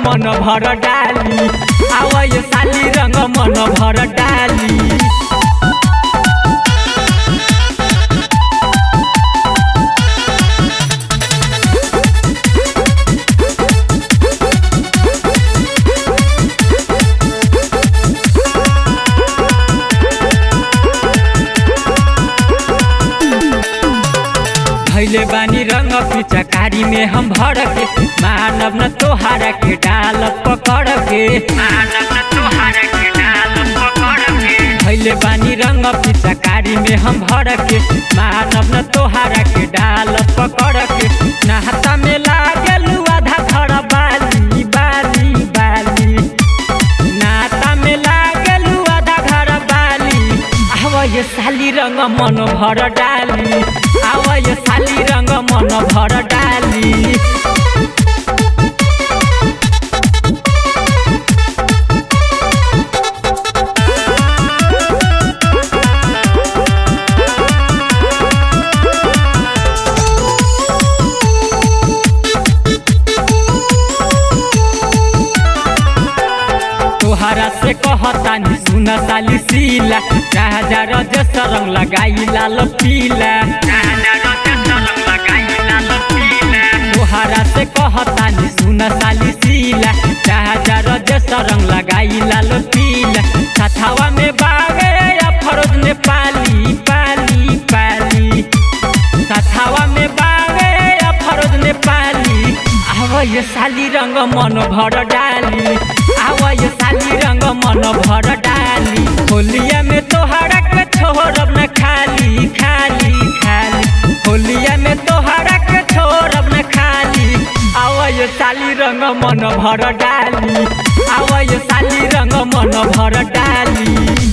मन भर डाली, आवय साली रंग मन भर डाली। भैले बानी रंग पिचकारी में हम भर के, मानव न तोहारा के डाल पकड़ के, मानव न तोहारा के डाल पकड़ के। भैले बानी रंग पिचकारी में हम भर के, मानव न तोहारा के डाल पकड़ के। नहाता में लागलू आधा घर बाली बाली बाली, नाता में लागलू आधा घर बाली। आवय साली रंग मन भर डाली, आवय साली रंग मन भर डाली। तोहरा से कहतानी सुन साली सीला, राजा रजस रंग लगाई लाल पीला। तोहरा से कहतानी सुन साली सीला, राजा रजस रंग लगाई लाल पीला। छठावा में बागे फरोज ने पाली पाली पाली, छठावा में बागे फरोज ने पाली। आवय साली रंग मन भर डाली, आवय साली रंग मन भर डाली। होलिया में तोहरा के छोड़ब न खाली खाली खाली, होलिया में तोहरा के छोड़ब न खाली। आवय साली रंग मन भर डाली, आवय साली रंग मन भर डाली।